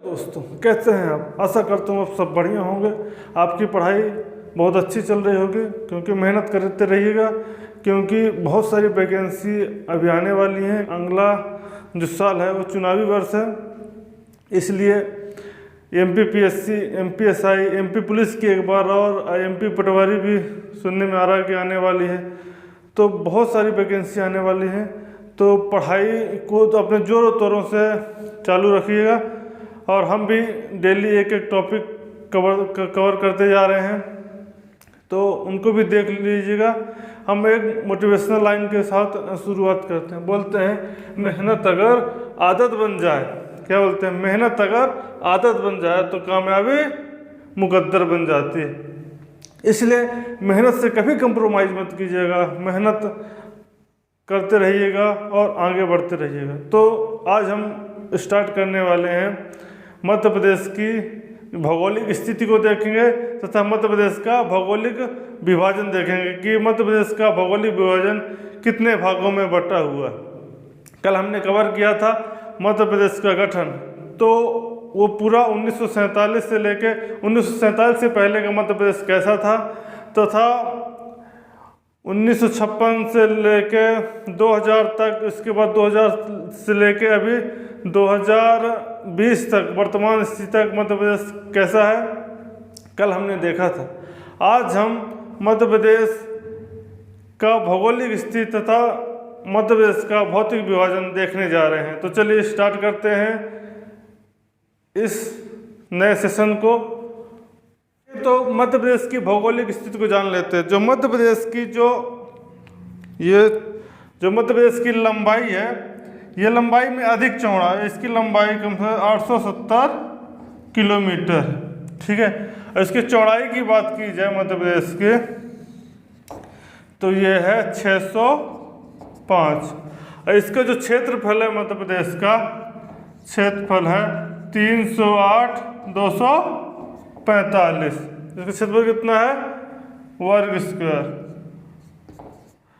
दोस्तों कैसे हैं आप। आशा करता हूँ आप सब बढ़िया होंगे। आपकी पढ़ाई बहुत अच्छी चल रही होगी, क्योंकि मेहनत करते रहिएगा, क्योंकि बहुत सारी वैकेंसी अभी आने वाली हैं। अगला जो साल है वो चुनावी वर्ष है, इसलिए MPPSC, MPSI, MP पुलिस की एक बार और MP पटवारी भी सुनने में आ रहा है कि आने वाली है। तो बहुत सारी वैकेंसी आने वाली हैं, तो पढ़ाई को तो अपने जोरों तोरों से चालू रखिएगा। और हम भी डेली एक एक टॉपिक कवर करते जा रहे हैं, तो उनको भी देख लीजिएगा। हम एक मोटिवेशनल लाइन के साथ शुरुआत करते हैं। बोलते हैं मेहनत अगर आदत बन जाए, क्या बोलते हैं, मेहनत अगर आदत बन जाए तो कामयाबी मुकद्दर बन जाती है। इसलिए मेहनत से कभी कंप्रोमाइज़ मत कीजिएगा, मेहनत करते रहिएगा और आगे बढ़ते रहिएगा। तो आज हम स्टार्ट करने वाले हैं मध्य प्रदेश की भौगोलिक स्थिति को देखेंगे तथा मध्य प्रदेश का भौगोलिक विभाजन देखेंगे कि मध्य प्रदेश का भौगोलिक विभाजन कितने भागों में बटा हुआ। कल हमने कवर किया था मध्य प्रदेश का गठन, तो वो पूरा 1947 से लेके 1947 से पहले का मध्य प्रदेश कैसा था, तथा 1956 से लेके 2000 तक, इसके बाद 2000 से लेके अभी 2020 तक वर्तमान स्थिति तक मध्य प्रदेश कैसा है, कल हमने देखा था। आज हम मध्य प्रदेश का भौगोलिक स्थिति तथा मध्य प्रदेश का भौतिक विभाजन देखने जा रहे हैं। तो चलिए स्टार्ट करते हैं इस नए सेशन को। तो मध्य प्रदेश की भौगोलिक स्थिति को जान लेते हैं। जो मध्य प्रदेश की जो मध्य प्रदेश की लंबाई है, ये लंबाई में अधिक चौड़ा है। इसकी लंबाई कम से 870 किलोमीटर, ठीक है। और इसकी चौड़ाई की बात की जाए मध्य प्रदेश के, तो ये है 605। और इसका जो क्षेत्रफल है मध्य प्रदेश का क्षेत्रफल है 308,245। इसका क्षेत्रफल कितना है, वर्ग स्क्वायर।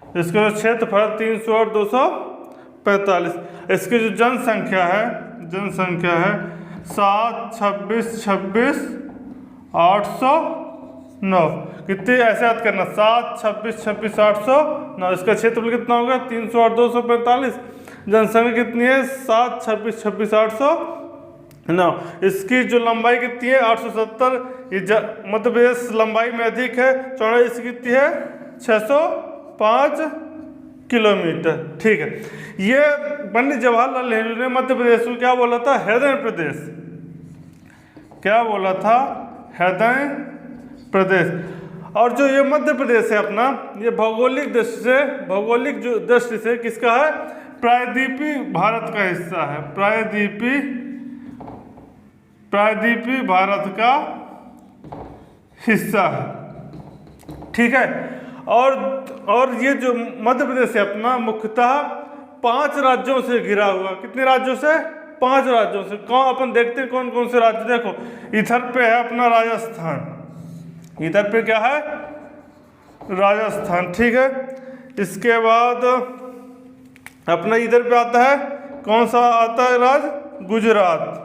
इसका जो क्षेत्रफल 308,245। इसकी जो जनसंख्या है 726,26,809। कितनी ऐसे याद करना, 726,26,809। इसका क्षेत्रफल कितना होगा, 308,245। जनसंख्या कितनी है, 726,26,809। इसकी जो लंबाई कितनी है, 870। मध्य प्रदेश लंबाई में अधिक है, चौड़ाई इसकी कितनी है, 605 किलोमीटर, ठीक है। ये पंडित जवाहरलाल नेहरू ने मध्य प्रदेश को क्या बोला था, हृदय प्रदेश। क्या बोला था, हृदय प्रदेश। और जो ये मध्य प्रदेश है अपना, ये भौगोलिक दृष्टि से किसका है, प्रायद्वीपीय भारत का हिस्सा है। प्रायद्वीपीय भारत का हिस्सा है, ठीक है। और ये जो मध्य प्रदेश है अपना मुख्यतः 5 राज्यों से घिरा हुआ। कितने राज्यों से, 5 राज्यों से। कौन, अपन देखते हैं कौन कौन से राज्य। देखो इधर पे है अपना राजस्थान, इधर पे क्या है, राजस्थान, ठीक है। इसके बाद अपना इधर पे आता है, कौन सा आता है राज्य, गुजरात,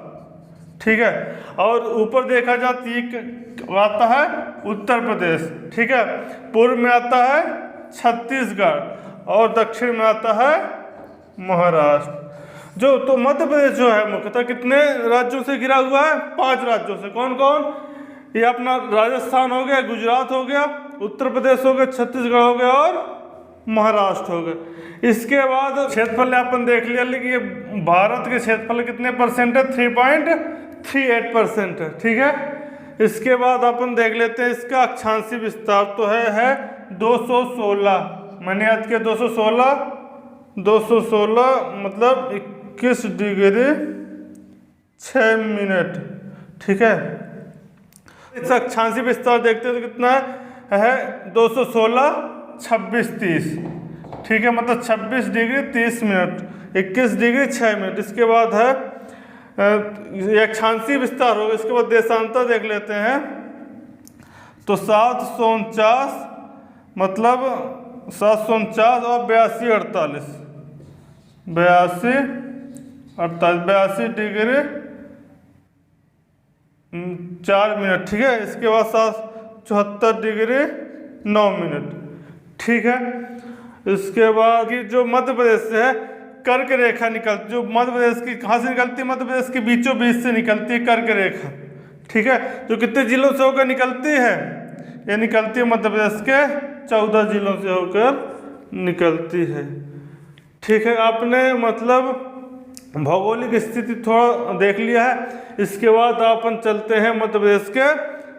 ठीक है। और ऊपर देखा जाती आता है उत्तर प्रदेश, ठीक है। पूर्व में आता है छत्तीसगढ़ और दक्षिण में आता है महाराष्ट्र। तो मध्य प्रदेश जो है मुख्यतः कितने राज्यों से घिरा हुआ है, 5 राज्यों से। कौन कौन, ये अपना राजस्थान हो गया, गुजरात हो गया, उत्तर प्रदेश हो गया, छत्तीसगढ़ हो गया और महाराष्ट्र हो गया। इसके बाद क्षेत्रफल अपन देख लिया, लेकिन ये भारत के क्षेत्रफल कितने परसेंट है, 3.38% है, ठीक है। इसके बाद अपन देख लेते हैं इसका अक्षांशीय विस्तार, तो है 216। मैंने याद किया 216 मतलब 21 डिग्री 6 मिनट, ठीक है। इसका अक्षांशीय विस्तार देखते हैं तो कितना है 216, 26, 30, ठीक है। मतलब 26 डिग्री 30 मिनट, 21 डिग्री 6 मिनट। इसके बाद है अक्षांशीय विस्तार होगा। इसके बाद देशांतर देख लेते हैं, तो 749 मतलब 749 और 82, 48 डिग्री 4 मिनट, ठीक है। इसके बाद 74 डिग्री 9 मिनट, ठीक है। इसके बाद की जो मध्य प्रदेश से है कर्क रेखा निकलती, जो मध्य प्रदेश की कहाँ से निकलती है, मध्य प्रदेश के बीचों बीच से निकलती है कर्क रेखा, ठीक है। जो कितने जिलों से होकर निकलती है, ये निकलती है मध्य प्रदेश के 14 जिलों से होकर निकलती है, ठीक है। आपने मतलब भौगोलिक स्थिति थोड़ा देख लिया है। इसके बाद अपन चलते हैं मध्य प्रदेश के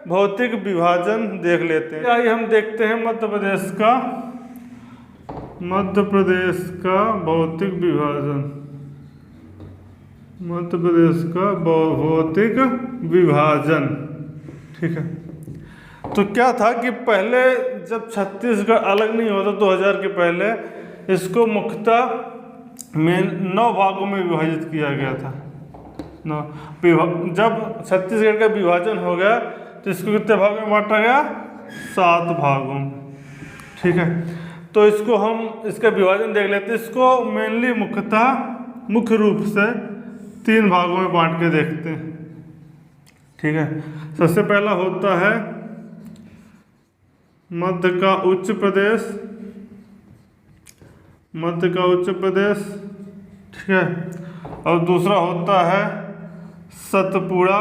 भौतिक विभाजन देख लेते हैं। आइए हम देखते हैं मध्य प्रदेश का भौतिक विभाजन, मध्य प्रदेश का भौतिक विभाजन, ठीक है। तो क्या था कि पहले जब छत्तीसगढ़ अलग नहीं होता 2000 के पहले, इसको मुख्यतः 9 भागों में विभाजित किया गया था। जब छत्तीसगढ़ का विभाजन हो गया तो इसको कितने भागों में बांटा गया, 7 भागों में, ठीक है। तो इसको हम इसका विभाजन देख लेते हैं। इसको मेनली मुख्य रूप से 3 भागों में बांट के देखते हैं, ठीक है। सबसे पहला होता है मध्य का उच्च प्रदेश, ठीक है। और दूसरा होता है सतपुड़ा,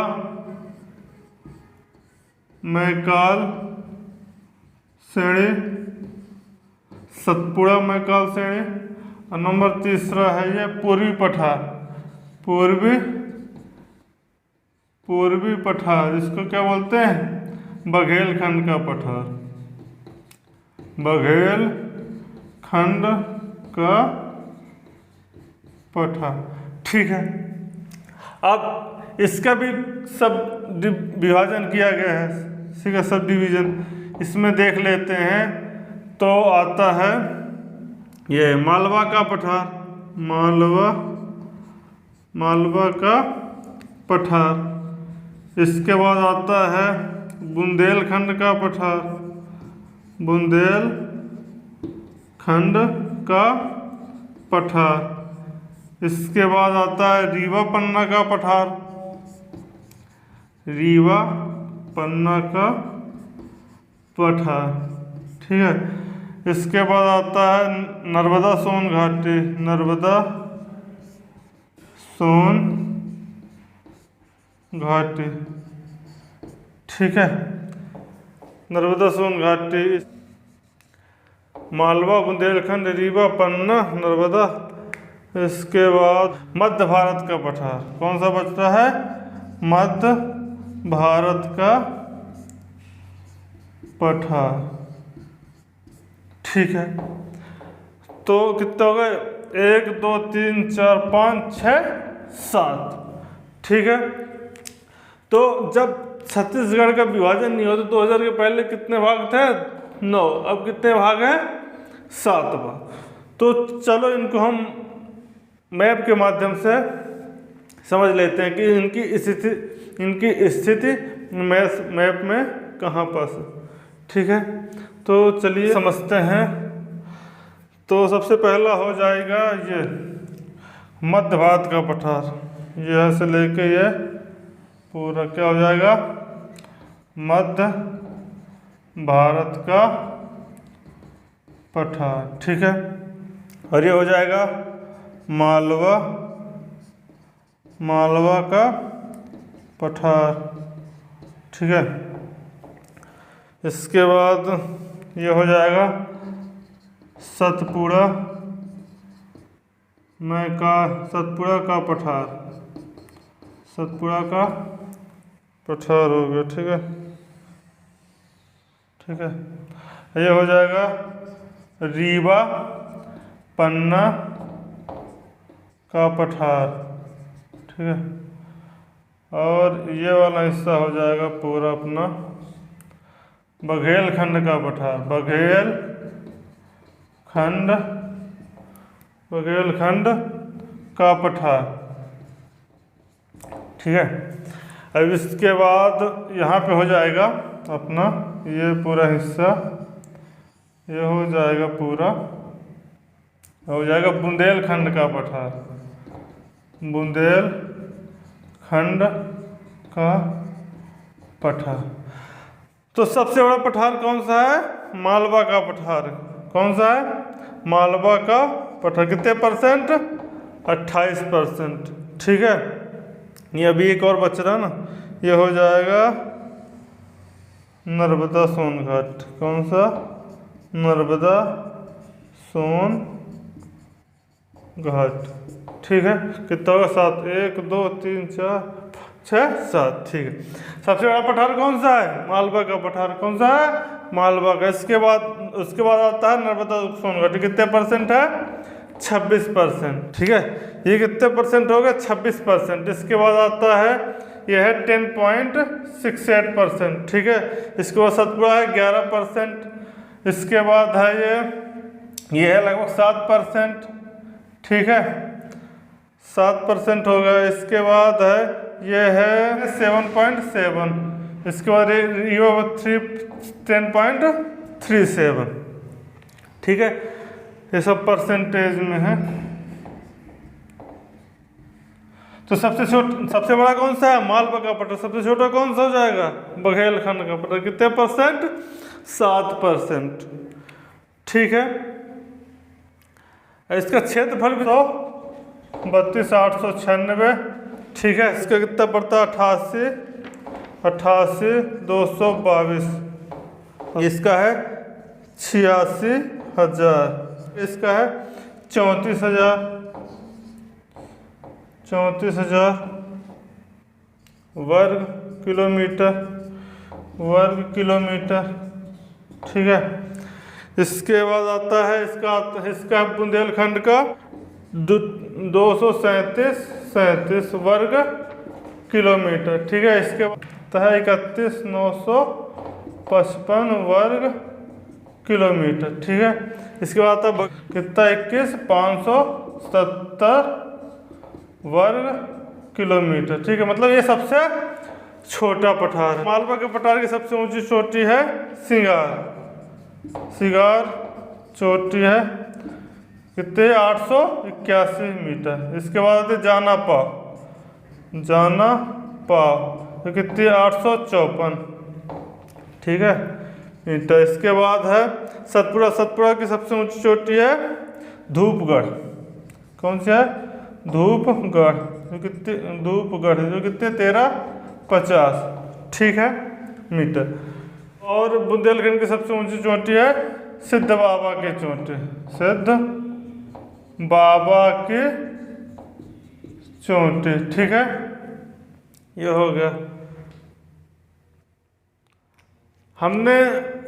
मैकाल श्रेणी, सतपुड़ा मैकाल श्रेणी। और नंबर तीसरा है ये पूर्वी पठार, इसको क्या बोलते हैं, बघेलखंड का पठार, बघेलखंड का पठार, ठीक है। अब इसका भी सब विभाजन किया गया है, ठीक है, सब डिवीजन इसमें देख लेते हैं। तो आता है ये मालवा का पठार, मालवा का पठार। इसके बाद आता है बुंदेलखंड का पठार, बुंदेलखंड का पठार। इसके बाद आता है रीवा पन्ना का पठार, रीवा पन्ना का पठार, ठीक है। इसके बाद आता है नर्मदा सोन घाटी, नर्मदा सोन घाटी, ठीक है, नर्मदा सोन घाटी। मालवा, बुंदेलखंड, रीवा, पन्ना, नर्मदा। इसके बाद मध्य भारत का पठार, कौन सा बचता है, मध्य भारत का पठार, ठीक है। तो कितने हो गए, 1 2 3 4 5 6 7, ठीक है। तो जब छत्तीसगढ़ का विभाजन नहीं होता 2000 के पहले कितने भाग थे, 9, अब कितने भाग हैं, 7 भाग। तो चलो इनको हम मैप के माध्यम से समझ लेते हैं कि इनकी स्थिति मैप में कहाँ पास है, ठीक है। तो चलिए समझते हैं। तो सबसे पहला हो जाएगा ये मध्य भारत का पठार, यह से लेके ये पूरा क्या हो जाएगा, मध्य भारत का पठार, ठीक है। और ये हो जाएगा मालवा का पठार, ठीक है। इसके बाद ये हो जाएगा सतपुड़ा का पठार, सतपुड़ा का पठार हो गया, ठीक है, ठीक है। ये हो जाएगा रीवा पन्ना का पठार, ठीक है। और ये वाला हिस्सा हो जाएगा पूरा अपना बघेलखंड का पठार, बघेलखंड का पठार, ठीक है। अब इसके बाद यहाँ पे हो जाएगा अपना ये पूरा हिस्सा, ये हो जाएगा पूरा, हो जाएगा बुंदेलखंड का पठार, बुंदेलखंड का पठार। तो सबसे बड़ा पठार कौन सा है? मालवा का पठार। कौन सा है? मालवा का पठार। कितने परसेंट? 28%। ठीक है, ये अभी एक और बच रहा ना, ये हो जाएगा नर्मदा सोनघाट। कौन सा? नर्मदा सोन घाट। ठीक है, कितना होगा? 7, 1 2 3 4 6 7। ठीक है, सबसे बड़ा पठार कौन सा है? मालवा का पठार। कौन सा है? मालवा का। उसके बाद आता है नर्मदा सोनघाट। कितने परसेंट है? 26%। ठीक है, ये कितने परसेंट हो गए? 26%। इसके बाद आता है, यह है 10.68%। ठीक है, इसके बाद सतपुड़ा है 11%। इसके बाद है ये है लगभग 7%। ठीक है, 7% हो गया। इसके बाद है ये है 7.7। इसके बाद ये 10.37। ठीक है, ये सब परसेंटेज में है। तो सबसे बड़ा कौन सा है? मालवा का पठार। सबसे छोटा कौन सा हो जाएगा? बघेलखंड का पठार। कितने परसेंट? 7%। ठीक है, इसका क्षेत्रफल भी 32,896। ठीक है, इसका कितना पड़ता है? 88,222। इसका है 86,000। इसका है 34,000 वर्ग किलोमीटर। ठीक है, इसके बाद आता है इसका बुंदेलखंड का 237 वर्ग किलोमीटर। ठीक है, इसके बाद है 31,955 वर्ग किलोमीटर। ठीक है, इसके बाद आता है कितना? 21,570 वर्ग किलोमीटर। ठीक है, मतलब ये सबसे छोटा पठार है। मालवा के पठार की सबसे ऊंची चोटी है सिगार चोटी है। कितने? 881 मीटर। इसके बाद आते जाना पाव तो कितनी? 854। ठीक है, मीटर। इसके बाद है सतपुड़ा की सबसे ऊंची चोटी है धूपगढ़। कौन सी है? धूपगढ़। जो कितने? धूपगढ़ जो कितने? 1350। ठीक है, मीटर। और बुंदेलखंड की सबसे ऊंची चोटी है सिद्ध बाबा की चोटी। सिद्ध बाबा की चोटी। ठीक है, ये हो गया। हमने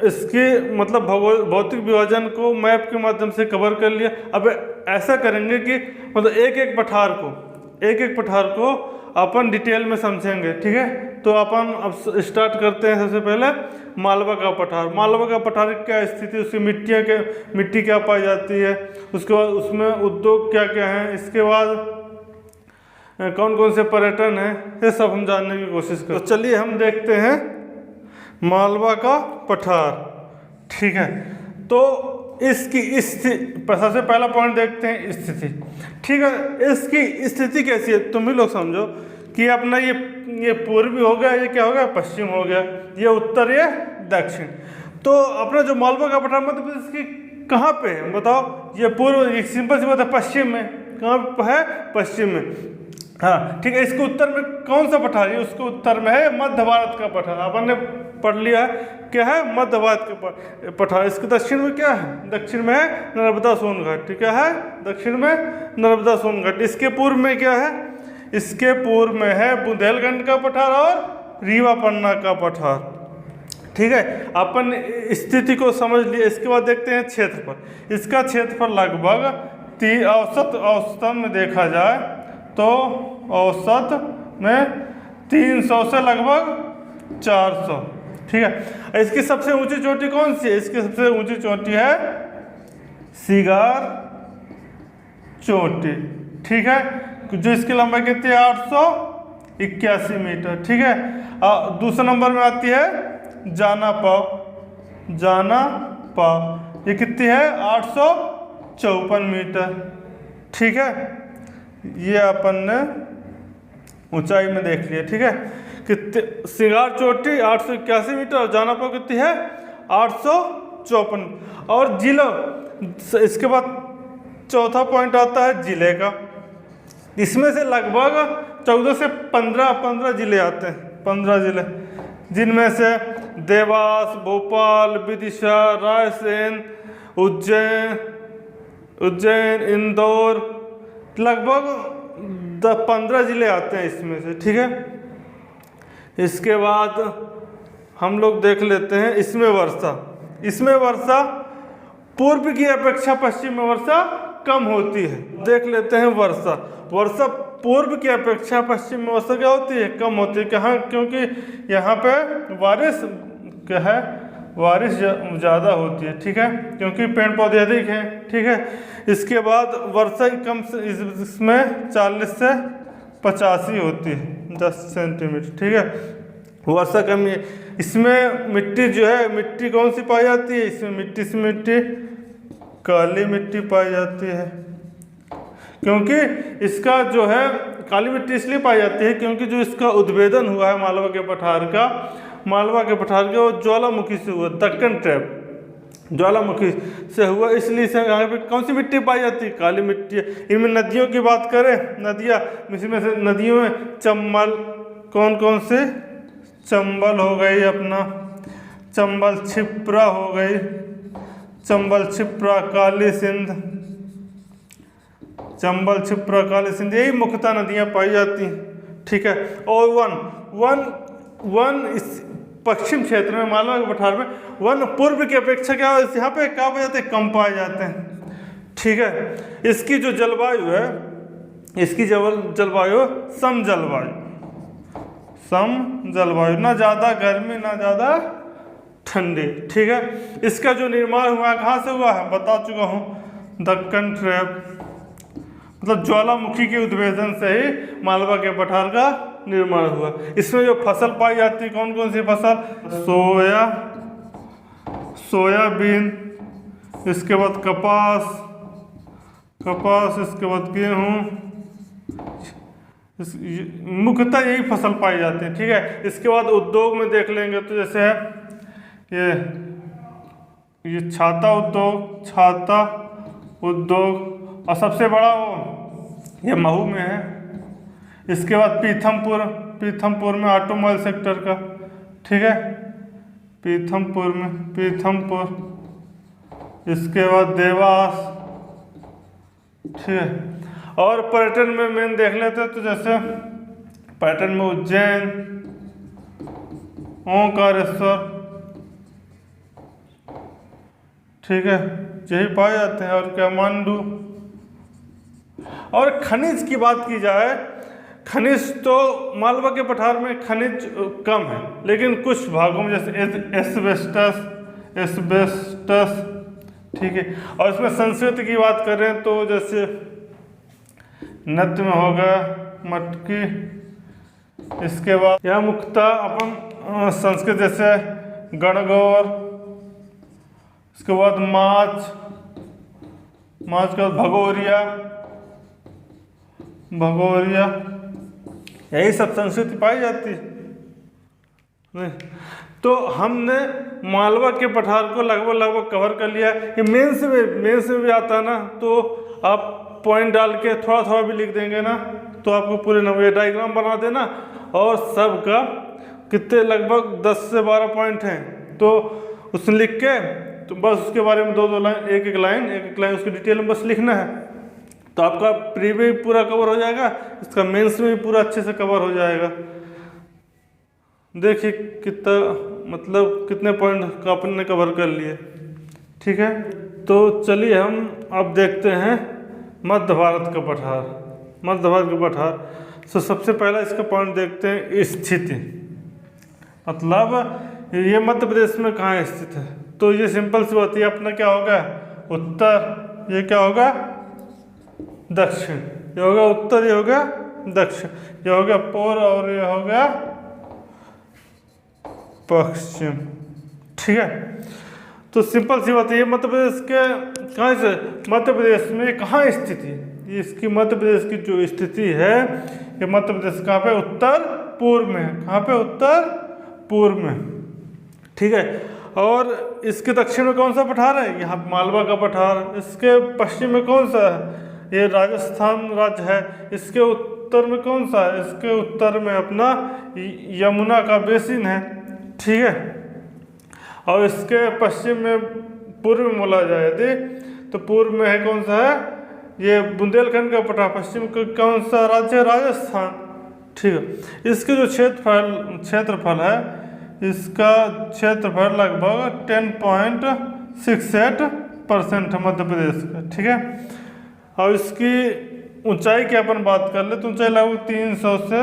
इसकी मतलब भौतिक विभाजन को मैप के माध्यम से कवर कर लिया। अब ऐसा करेंगे कि मतलब एक एक पठार को अपन डिटेल में समझेंगे। ठीक है, तो अपन अब स्टार्ट करते हैं। सबसे पहले मालवा का पठार। मालवा का पठार की क्या स्थिति, उसकी मिट्टी क्या पाई जाती है, उसके बाद उसमें उद्योग क्या क्या हैं, इसके बाद कौन कौन से पर्यटन हैं, ये सब हम जानने की कोशिश करें। तो चलिए हम देखते हैं मालवा का पठार। ठीक है, तो इसकी सबसे पहला पॉइंट देखते हैं स्थिति। ठीक है, इसकी स्थिति कैसी है तुम भी लोग समझो कि अपना ये पूर्वी हो गया, ये क्या हो गया? पश्चिम हो गया, ये उत्तर, ये दक्षिण। तो अपना जो मालवा का पठार मध्य प्रदेश की कहाँ पे है बताओ? ये पूर्व, एक सिंपल सी बात है, पश्चिम में। कहाँ पे है? पश्चिम में। हाँ, ठीक है। इसके उत्तर में कौन सा पठार है? उसके उत्तर में है मध्य भारत का पठार। अपन ने पढ़ लिया है क्या है? मध्य भारत का पठार। इसके दक्षिण में क्या है? दक्षिण में है नर्मदा सोनघाट। ठीक है, दक्षिण में नर्मदा सोनघाट। इसके पूर्व में क्या है? इसके पूर्व में है बुंदेलखंड का पठार और रीवा पन्ना का पठार। ठीक है, अपन स्थिति को समझ लिया। इसके बाद देखते हैं क्षेत्रफल। इसका क्षेत्रफल लगभग औसत में देखा जाए तो औसत में 300 से लगभग 400। ठीक है, इसकी सबसे ऊंची चोटी कौन सी है? इसकी सबसे ऊंची चोटी है सिगार चोटी। ठीक है, जो इसकी लंबाई कितनी है? 881 मीटर। ठीक है, दूसरे नंबर में आती है जाना पाव। ये कितनी है? 854 मीटर। ठीक है, ये अपन ने ऊंचाई में देख लिया। ठीक है, कितने, सिंगार चोटी 881 मीटर और जानापा कितनी है 854। और जिला, इसके बाद चौथा पॉइंट आता है जिले का। इसमें से लगभग 14 से 15 जिले आते हैं, 15 जिले, जिनमें से देवास, भोपाल, विदिशा, रायसेन, उज्जैन, इंदौर, लगभग 15 जिले आते हैं इसमें से, ठीक है। इसके बाद हम लोग देख लेते हैं इसमें वर्षा। इसमें वर्षा पूर्व की अपेक्षा पश्चिम में वर्षा कम होती है। देख लेते हैं वर्षा। वर्षा पूर्व की अपेक्षा पश्चिम में वर्षा क्या होती है, कम होती है। कहाँ, क्योंकि यहाँ पे बारिश क्या है, बारिश ज़्यादा होती है, ठीक है, क्योंकि पेड़ पौधे अधिक हैं, ठीक है। इसके बाद वर्षा कम से, इसमें 40 से 85 होती है, 10 सेंटीमीटर, ठीक है, वर्षा कमी है। इसमें मिट्टी जो है, मिट्टी कौन सी पाई जाती है, इसमें मिट्टी काली मिट्टी पाई जाती है। क्योंकि इसका जो है काली मिट्टी इसलिए पाई जाती है क्योंकि जो इसका उद्भेदन हुआ है मालवा के पठार का, वो ज्वालामुखी से हुआ, दक्कन ट्रैप ज्वालामुखी से हुआ, इसलिए से यहाँ पे कौन सी मिट्टी पाई जाती है, काली मिट्टी। इनमें नदियों की बात करें, नदियाँ, इसमें से नदियों में चंबल, कौन से, चंबल हो गई अपना, चंबल छिप्रा हो गई, चंबल छिप्रा, काली सिंध, चंबल छिप्रा, काली सिंध, यही मुख्यतः नदियाँ पाई जाती हैं, ठीक है। और वन इस पश्चिम क्षेत्र में, मालवा के पठार में वन पूर्व की अपेक्षा क्या है, यहाँ पे क्या पाए जाते हैं, कम पाए जाते हैं, ठीक है। इसकी जो जलवायु है, इसकी जलवायु सम जलवायु, ना ज़्यादा गर्मी ना ज़्यादा ठंडी, ठीक है। इसका जो निर्माण हुआ है कहाँ से हुआ है, बता चुका हूँ, दक्कन ट्रैप, मतलब ज्वालामुखी के उद्भेदन से ही मालवा के पठार का निर्माण हुआ। इसमें जो फसल पाई जाती है, कौन सी फसल, सोयाबीन, इसके बाद कपास, इसके बाद गेहूँ, मुख्यतः यही फसल पाई जाती है, ठीक है। इसके बाद उद्योग में देख लेंगे तो जैसे है ये छाता उद्योग, और सबसे बड़ा ये महू में है। इसके बाद पीथमपुर में ऑटोमोबाइल सेक्टर का, ठीक है, पीथमपुर, इसके बाद देवास, ठीक है। और पर्यटन में मेन देख लेते हैं तो जैसे पर्यटन में उज्जैन, ओंकारेश्वर, ठीक है, यही पाए जाते हैं। और क्या, मांडू। और खनिज की बात की जाए, खनिज तो मालवा के पठार में खनिज कम है, लेकिन कुछ भागों में जैसे एस्बेस्टस, ठीक है। और इसमें संस्कृति की बात करें तो जैसे नृत्य में होगा मटकी। इसके बाद यह मुख्यतः अपन संस्कृत जैसे गणगौर, इसके बाद माछ के बाद भगोरिया, यही सब संस्कृति पाई जाती है। तो हमने मालवा के पठार को लगभग कवर कर लिया। ये मेंस में भी आता है ना, तो आप पॉइंट डाल के थोड़ा भी लिख देंगे ना, तो आपको पूरे नंबर डायग्राम बना देना, और सबका कितने लगभग 10 से 12 पॉइंट हैं, तो उसमें लिख के तो बस उसके बारे में 2 लाइन, एक लाइन उसकी डिटेल में बस लिखना है, तो आपका प्री में भी पूरा कवर हो जाएगा, इसका मेंस में भी पूरा अच्छे से कवर हो जाएगा। देखिए कितने पॉइंट का अपन ने कवर कर लिए, ठीक है। तो चलिए हम अब देखते हैं मध्य भारत का पठार। तो सबसे पहला इसका पॉइंट देखते हैं, स्थिति, मतलब ये मध्य प्रदेश में कहाँ स्थित है। तो ये सिंपल सी बात है, अपना क्या होगा उत्तर, ये क्या होगा दक्षिण, ये होगा उत्तर, ये होगा दक्षिण, ये होगा पूर्व और ये होगा पश्चिम, ठीक है। तो सिंपल सी बात है, ये मध्य प्रदेश के कहाँ से, मध्य प्रदेश में कहाँ स्थित है, इसकी मध्य प्रदेश की जो स्थिति है, ये मध्य प्रदेश कहाँ पे, उत्तर पूर्व में है। कहाँ पे? उत्तर पूर्व में, ठीक है। और इसके दक्षिण में कौन सा पठार है? यहाँ मालवा का पठार। इसके पश्चिम में कौन सा है? ये राजस्थान राज्य है। इसके उत्तर में कौन सा है? इसके उत्तर में अपना यमुना का बेसिन है, ठीक है। और इसके पश्चिम में, पूर्व में बोला जाए यदि, तो पूर्व में है कौन सा है? ये बुंदेलखंड का पठार। पश्चिम का कौन सा राज्य है? राजस्थान, ठीक है। इसके जो क्षेत्रफल है, इसका क्षेत्रफल लगभग 10.68% है मध्य प्रदेश का, ठीक है। और इसकी ऊंचाई की अपन बात कर ले तो ऊंचाई लगभग 300 से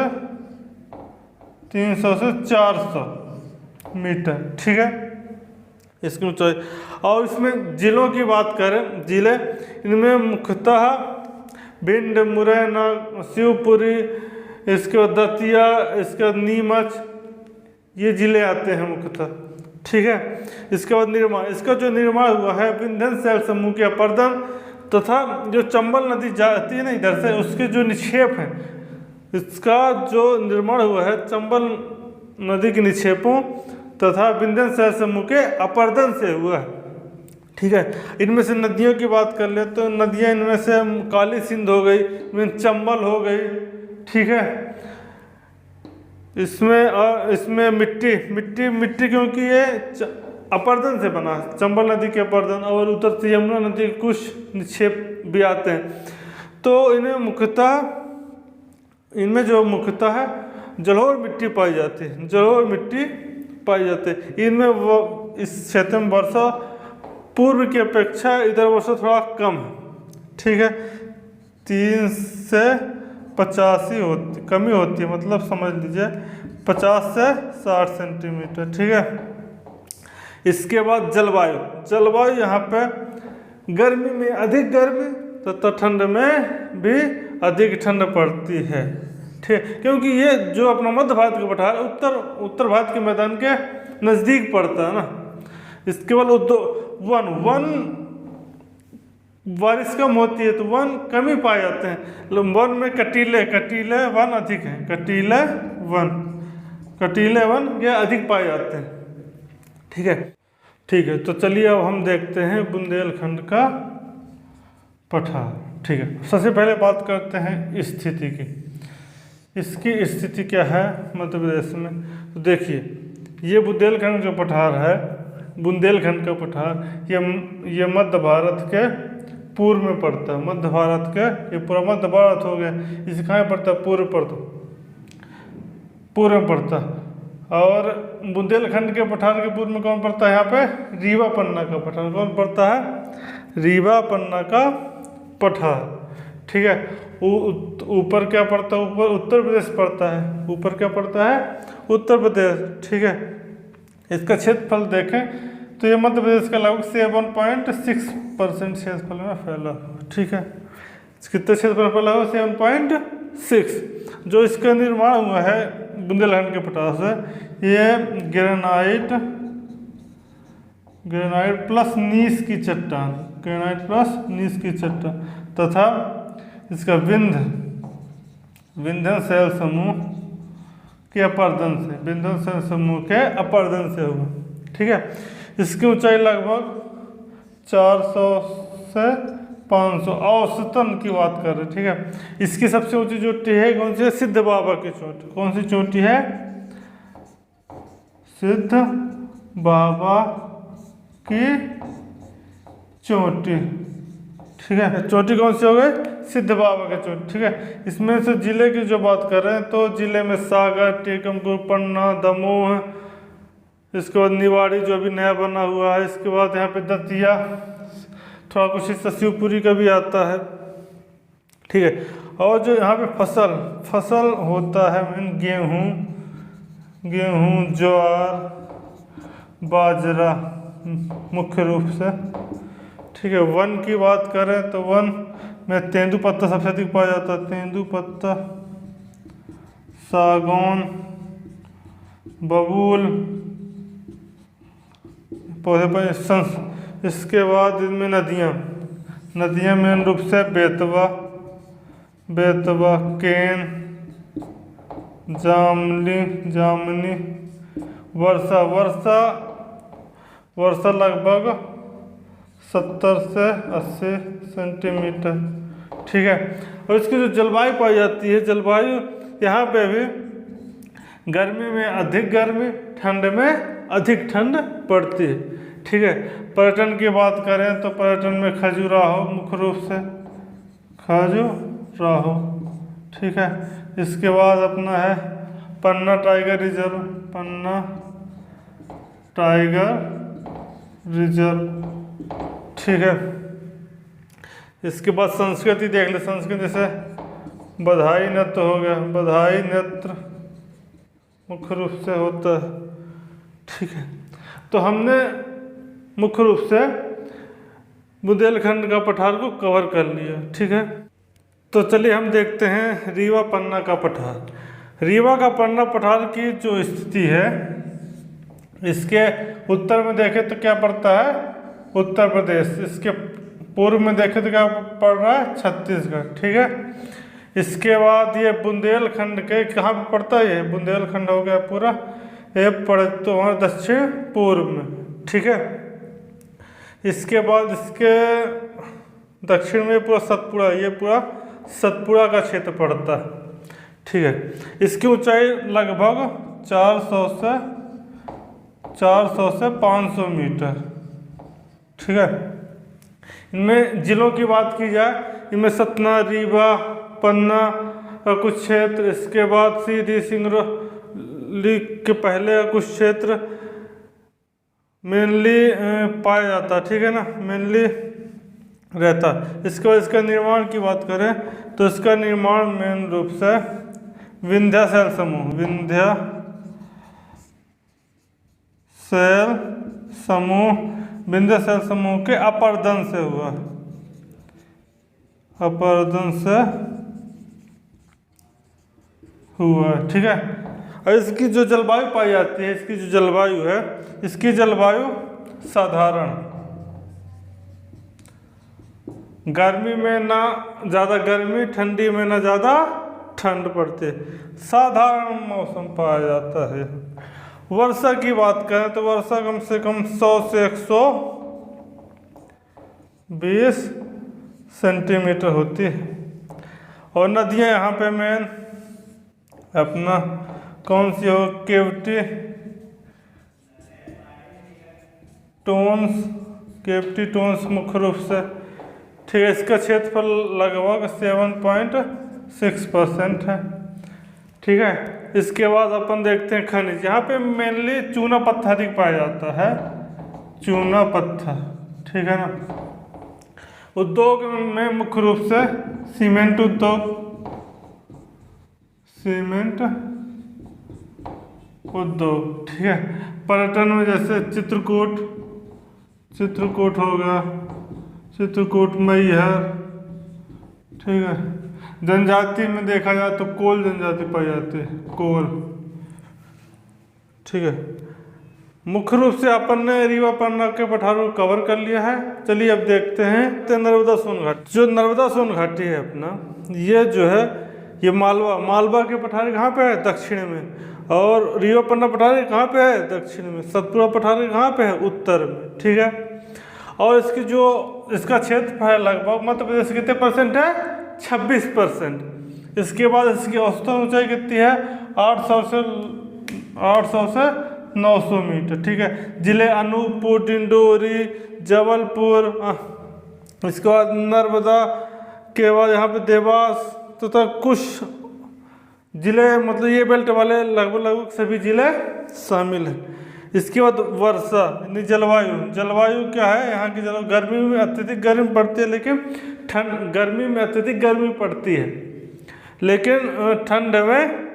400 मीटर, ठीक है, इसकी ऊंचाई। और इसमें जिलों की बात करें, जिले इनमें मुख्यतः भिंड, मुरैना, शिवपुरी, इसके बाद दतिया, इसके बाद नीमच, ये जिले आते हैं मुख्यतः, ठीक है। इसके बाद निर्माण, इसका जो निर्माण हुआ है विंध्य शैल समूह के अपर्दन तथा जो चंबल नदी जाती है ना इधर से, उसके जो निक्षेप हैं, इसका जो निर्माण हुआ है चंबल नदी के निक्षेपों तथा विंध्य शैल समूह के अपर्दन से हुआ है, ठीक है। इनमें से नदियों की बात कर ले तो नदियाँ इनमें से काली सिंध हो गई, इनमें चंबल हो गई, ठीक है। इसमें मिट्टी क्योंकि ये अपर्दन से बना, चंबल नदी के अपर्दन, और उधर से यमुना नदी के कुछ निक्षेप भी आते हैं। तो इनमें जो मुख्यतः है जलोढ़ मिट्टी पाई जाती है, जलोढ़ मिट्टी पाई जाती है। इनमें वो इस क्षेत्र में वर्षा पूर्व की अपेक्षा इधर वर्षा थोड़ा कम है, ठीक है। 3 से 85 कमी होती है, मतलब समझ लीजिए 50 से 60 सेंटीमीटर, ठीक है। इसके बाद जलवायु यहाँ पे गर्मी में अधिक गर्मी तथा ठंड में भी अधिक ठंड पड़ती है, ठीक, क्योंकि ये जो अपना मध्य भारत का पठार उत्तर भारत के मैदान के नज़दीक पड़ता है ना। इसके बाद वन बारिश कम होती है तो वन कमी पाए जाते हैं। वन में कटीले वन अधिक हैं, कटीले वन ये अधिक पाए जाते हैं, ठीक है। तो चलिए अब हम देखते हैं बुंदेलखंड का पठार, ठीक है। सबसे पहले बात करते हैं स्थिति की। इसकी स्थिति क्या है मध्य प्रदेश में? तो देखिए, ये बुंदेलखंड जो पठार है, बुंदेलखंड का पठार, ये मध्य भारत के पूर्व में पड़ता है। मध्य भारत के, ये पूरा मध्य भारत हो गया, इसे कहाँ पड़ता है? पूर्व में पड़ता है। और बुंदेलखंड के पठार के पूर्व में कौन पड़ता है? यहाँ पे रीवा पन्ना का पठार। कौन पड़ता है? रीवा पन्ना का पठार, ठीक है। ऊपर क्या पड़ता है? ऊपर उत्तर प्रदेश पड़ता है। ऊपर क्या पड़ता है? उत्तर प्रदेश, ठीक है। इसका क्षेत्रफल देखें तो ये मध्य प्रदेश का लगभग 7.6% क्षेत्रफल में फैला हुआ, ठीक है। कितने क्षेत्रफल फैला हुआ? 7.6। जो इसका निर्माण हुआ है बुंदेलखंड के पठार से, ये ग्रेनाइट प्लस नीस की चट्टान, तथा इसका विंध्य शैल समूह के अपर्दन से हुआ, ठीक है। इसकी ऊंचाई लगभग 400 से 500 औसतन की बात कर रहे हैं, ठीक है। इसकी सबसे ऊंची चोटी है कौन सी? सिद्ध बाबा की चोटी। कौन सी चोटी है? सिद्ध बाबा की चोटी, ठीक है। चोटी कौन सी हो गई? सिद्ध बाबा की चोटी, ठीक है। इसमें से जिले की जो बात कर रहे हैं तो जिले में सागर, टीकमगढ़, पन्ना, दमोह, इसके बाद निवाड़ी जो अभी नया बना हुआ है, इसके बाद यहाँ पे दतिया, थोड़ा कुछ हिस्सा शिवपुरी का भी आता है, ठीक है। और जो यहाँ पे फसल होता है गेहूँ, ज्वार, बाजरा मुख्य रूप से, ठीक है। वन की बात करें तो वन में तेंदुपत्ता सबसे अधिक पाया जाता है। तेंदुपत्ता, सागौन, बबूल पौधे पर। इसके बाद इनमें नदियाँ मेन रूप से बेतवा, केन, जामनी जामनी वर्षा वर्षा वर्षा लगभग 70 से 80 सेंटीमीटर। ठीक है। और इसकी जो जलवायु पाई जाती है, जलवायु यहाँ पे भी गर्मी में अधिक गर्मी, ठंड में अधिक ठंड पड़ती है। ठीक है। पर्यटन की बात करें तो पर्यटन में खजुराहो मुख्य रूप से, खजुराहो। ठीक है। इसके बाद अपना है पन्ना टाइगर रिजर्व, पन्ना टाइगर रिजर्व। ठीक है। इसके बाद संस्कृति देख ले, संस्कृति से बधाई नृत्य हो गया, बधाई नृत्य मुख्य रूप से होता है। ठीक है। तो हमने मुख्य रूप से बुंदेलखंड का पठार को कवर कर लिया। ठीक है। तो चलिए हम देखते हैं रीवा पन्ना का पठार। रीवा का पन्ना पठार की जो स्थिति है, इसके उत्तर में देखें तो क्या पड़ता है, उत्तर प्रदेश। इसके पूर्व में देखें तो क्या पड़ रहा है, छत्तीसगढ़। ठीक है। इसके बाद ये बुंदेलखंड के कहाँ पे पड़ता है, ये बुंदेलखंड हो गया पूरा, ये पड़े तो वहाँ दक्षिण पूर्व में। ठीक है। इसके बाद इसके दक्षिण में पूरा सतपुड़ा, ये पूरा सतपुड़ा का क्षेत्र पड़ता है। ठीक है। इसकी ऊंचाई लगभग 400 से 500 मीटर। ठीक है। इनमें जिलों की बात की जाए, इनमें सतना, रीवा, पन्ना का कुछ क्षेत्र, इसके बाद सीधी सिंगरौली के पहले का कुछ क्षेत्र मेनली पाया जाता। ठीक है ना, मेनली रहता। इसके बाद इसका निर्माण की बात करें तो इसका निर्माण मेन रूप से विंध्याचल समूह, विंध्याचल समूह के अपरदन से हुआ, अपरदन से हुआ। ठीक है। और इसकी जो जलवायु पाई जाती है, इसकी जो जलवायु है, इसकी जलवायु साधारण, गर्मी में ना ज़्यादा गर्मी, ठंडी में ना ज़्यादा ठंड पड़ती है, साधारण मौसम पाया जाता है। वर्षा की बात करें तो वर्षा कम से कम 100 से 120 सेंटीमीटर होती है। और नदियाँ यहाँ पे मेन अपना कौन सी हो, केवटी टोन्स मुख्य रूप से। ठीक है। इसका क्षेत्रफल लगभग 7.6% है। ठीक है। इसके बाद अपन देखते हैं खनिज। यहाँ पे मेनली चूना पत्थर अधिक पाया जाता है, चूना पत्थर। ठीक है ना। उद्योग में मुख्य रूप से सीमेंट उद्योग, सीमेंट उद्योग। ठीक है। पर्यटन में जैसे चित्रकूट हो गया, चित्रकूट, मैहर। ठीक है। जनजाति में देखा जाए तो कोल जनजाति पाई जाती है, कोल। ठीक है। मुख्य रूप से अपन ने रीवा पन्ना के पठार को कवर कर लिया है। चलिए अब देखते हैं तो नर्मदा सोन घाटी। जो नर्मदा सोन घाटी है अपना, ये जो है ये मालवा के पठार कहाँ पे है, दक्षिण में। और रीवा पन्ना पठार कहाँ पे है, दक्षिण में। सतपुड़ा पठार कहाँ पे है, उत्तर में। ठीक है। और इसकी जो इसका क्षेत्र है लगभग मध्य प्रदेश कितने परसेंट है, 26%। इसके बाद इसकी औसतन ऊंचाई कितनी है, 800 से 900 मीटर। ठीक है। जिले अनूपपुर, डिंडोरी, जबलपुर, इसके बाद नर्मदा के बाद यहाँ पे देवास तथा कुछ जिले, मतलब ये बेल्ट वाले लगभग सभी जिले शामिल हैं। इसके बाद वर्षा यानी जलवायु क्या है यहाँ की, जलवायु गर्मी में अत्यधिक गर्मी पड़ती है, लेकिन गर्मी में अत्यधिक गर्मी पड़ती है, लेकिन ठंड में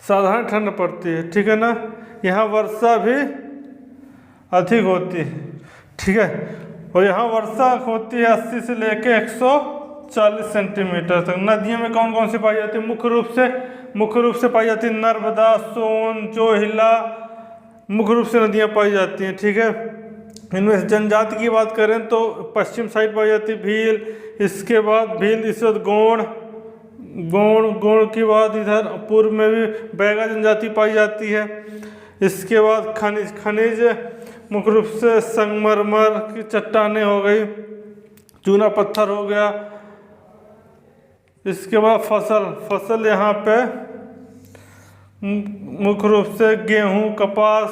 साधारण ठंड पड़ती है। ठीक है ना। यहाँ वर्षा भी अधिक होती है। ठीक है। और यहाँ वर्षा होती है 80 से लेके 140 सेंटीमीटर तक। नदियों में कौन कौन सी पाई जाती है, मुख्य रूप से पाई जाती है नर्मदा, सोन, जोहिला, मुख्य रूप से नदियाँ पाई जाती हैं। ठीक है। इनमें से जनजाति की बात करें तो पश्चिम साइड पाई जाती है भील, इसके बाद भील, इसके बाद गोंड, गोंड, गोंड के बाद इधर पूर्व में भी बैगा जनजाति पाई जाती है। इसके बाद खनिज, खनिज मुख्य रूप से संगमरमर की चट्टानें हो गई, चूना पत्थर हो गया। इसके बाद फसल, फसल यहाँ पे मुख्य रूप से गेहूँ, कपास,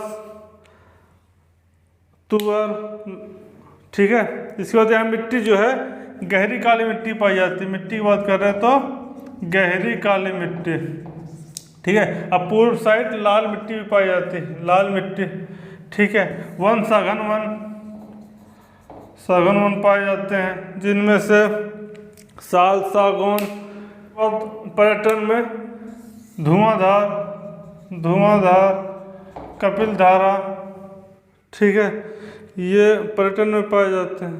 तुअर, ठीक है। इसके बाद यहाँ मिट्टी जो है गहरी काली मिट्टी पाई जाती है। मिट्टी की बात कर रहे हैं तो गहरी काली मिट्टी, ठीक है। अब पूर्व साइड लाल मिट्टी भी पाई जाती है, लाल मिट्टी, ठीक है। वन, सघन वन, सघन वन पाए जाते हैं, जिनमें से साल, सागौन। और पर्यटन में धुआंधार, धुआंधार, कपिलधारा, ठीक है, ये पर्यटन में पाए जाते हैं,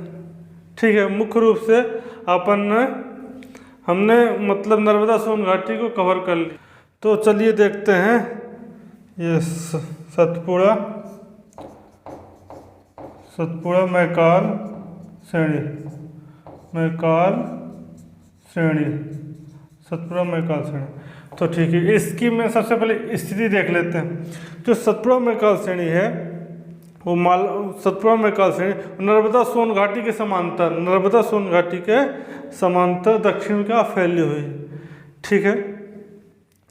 ठीक है। मुख्य रूप से हमने मतलब नर्मदा सोन घाटी को कवर कर लिया। तो चलिए देखते हैं ये सतपुड़ा, सतपुड़ा मैकाल श्रेणी, मैकाल श्रेणी, सतपुड़ा मैकाल श्रेणी। तो ठीक है, इसकी मैं सबसे पहले स्थिति देख लेते हैं। जो सतपुड़ा मैकाल श्रेणी है वो सतपुड़ा मैकाल श्रेणी नर्मदा सोन घाटी के समांतर, नर्मदा सोन घाटी के समांतर दक्षिण का फैली हुई, ठीक है।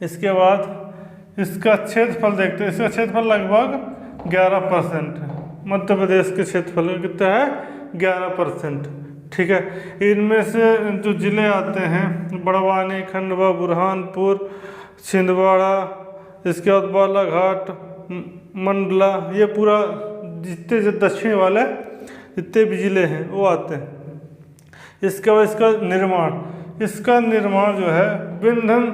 इसके बाद इसका क्षेत्रफल देखते हैं। इसका क्षेत्रफल लगभग 11% है। मध्य प्रदेश के क्षेत्रफल का कितना है? 11%, ठीक है। इनमें से जो जिले आते हैं बड़वानी, खंडवा, बुरहानपुर, छिंदवाड़ा, इसके बाद बालाघाट, मंडला, ये पूरा जितने जो दक्षिण वाले जितने भी जिले हैं वो आते हैं। इसके बाद इसका निर्माण, इसका निर्माण जो है विंध्यन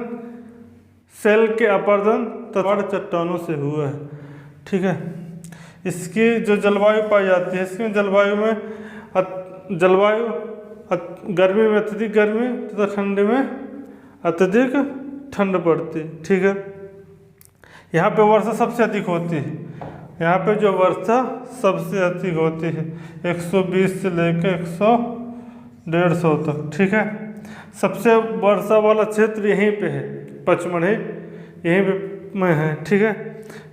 सेल के अपरदन तथा चट्टानों से हुआ है, ठीक है। इसकी जो जलवायु पाई जाती है, इसमें जलवायु में गर्मी में अत्यधिक गर्मी तथा ठंड में अत्यधिक ठंड पड़ती है, ठीक है। यहाँ पे वर्षा सबसे अधिक होती है, यहाँ पे जो वर्षा सबसे अधिक होती है 120 से लेकर 100-150 तक, ठीक है। सबसे वर्षा वाला क्षेत्र यहीं पे है, पचमढ़ी यहीं पे में है, ठीक है।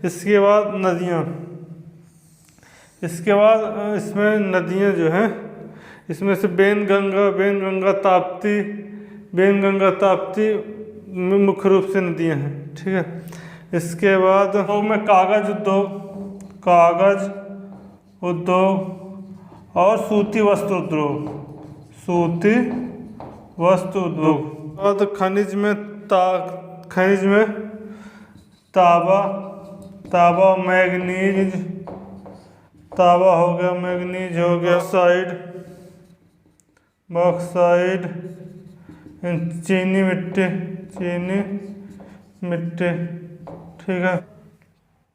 इसके बाद नदियाँ, इसके बाद इसमें नदियाँ जो हैं इसमें से बेनगंगा, ताप्ती, बेनगंगा, ताप्ती मुख्य रूप से नदियाँ हैं, ठीक है। इसके बाद में कागज उद्योग और सूती वस्त्र उद्योग, सूती वस्त्र उद्योग। और खनिज में तांबा, मैग्नीज, तांबा हो गया, मैग्नीज हो गया, बॉक्साइड, चीनी मिट्टी, ठीक है।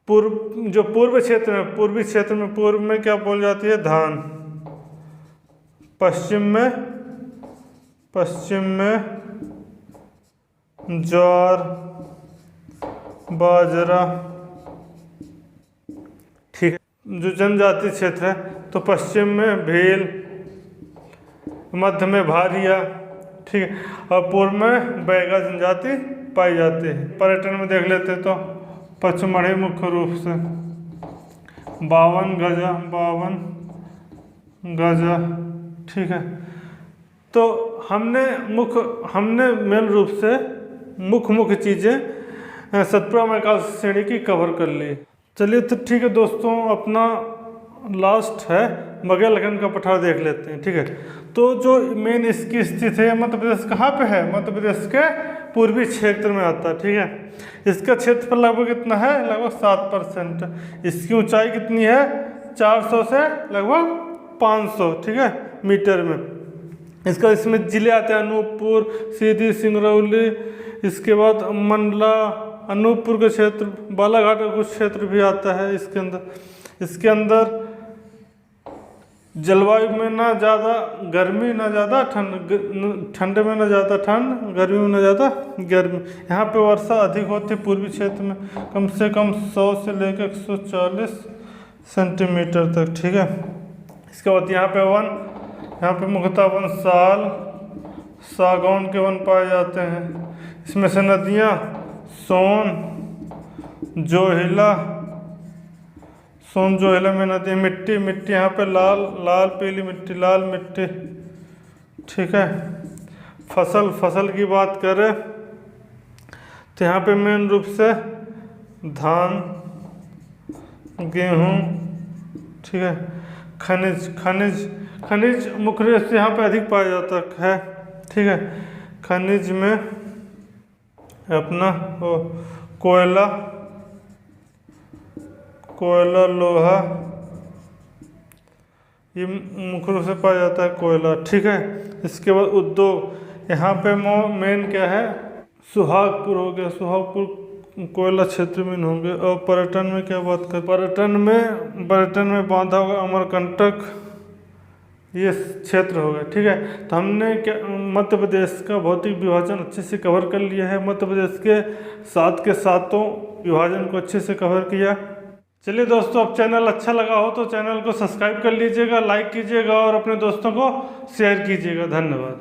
पूर्वी क्षेत्र में पूर्व में क्या बोल जाती है? धान। पश्चिम में ज्वार, बाजरा, ठीक है। जो जनजाति क्षेत्र है तो पश्चिम में भील, मध्य में भारिया, ठीक है, और पूर्व में बैगा जनजाति पाई जाती है। पर्यटन में देख लेते तो पचमढ़ी मुख्य रूप से 52 गजा, ठीक है। तो हमने मेन रूप से मुख्य चीज़ें सतपुड़ा मैकाल श्रेणी की कवर कर ली। चलिए तो ठीक है दोस्तों, अपना लास्ट है बघेलखंड का पठार देख लेते हैं, ठीक है। तो जो मेन इसकी स्थिति है मध्य प्रदेश कहाँ पे है? मध्य प्रदेश के पूर्वी क्षेत्र में आता है, ठीक है। इसका क्षेत्रफल लगभग कितना है? लगभग 7%। इसकी ऊंचाई कितनी है? 400 से लगभग 500, ठीक है, मीटर में। इसमें जिले आते हैं अनूपपुर, सीधी, सिंगरौली, इसके बाद मंडला, अनूपपुर का क्षेत्र, बालाघाट का कुछ क्षेत्र भी आता है इसके अंदर। इसके अंदर जलवायु में ना ज़्यादा गर्मी ना ज़्यादा ठंड में ना ज़्यादा ठंड, गर्मी में ना ज़्यादा गर्मी। यहाँ पे वर्षा अधिक होती है पूर्वी क्षेत्र में, कम से कम 100 से लेकर 140 सेंटीमीटर तक, ठीक है। इसके बाद यहाँ पे मुख्यतः वन साल, सागौन के वन पाए जाते हैं। इसमें से नदियाँ सोन जोहिला में नदी। मिट्टी यहाँ पे लाल पीली मिट्टी, लाल मिट्टी। ठीक है। फसल की बात करें तो यहाँ पे मेन रूप से धान, गेहूँ। ठीक है। खनिज मुख्य रूप से यहाँ पे अधिक पाया जाता है। ठीक है। खनिज में अपना कोयला, लोहा, ये मुख्य रूप से पाया जाता है कोयला। ठीक है। इसके बाद उद्योग, यहाँ पे मेन क्या है, सुहागपुर हो गया, सुहागपुर कोयला क्षेत्र में होंगे। और पर्यटन में क्या बात करें, पर्यटन में बांधा होगा अमरकंटक, ये क्षेत्र हो गया। ठीक है। तो हमने क्या मध्य प्रदेश का भौतिक विभाजन अच्छे से कवर कर लिया है। मध्य प्रदेश के 7 के 7 विभाजन को अच्छे से कवर किया। चलिए दोस्तों, अब चैनल अच्छा लगा हो तो चैनल को सब्सक्राइब कर लीजिएगा, लाइक कीजिएगा और अपने दोस्तों को शेयर कीजिएगा। धन्यवाद।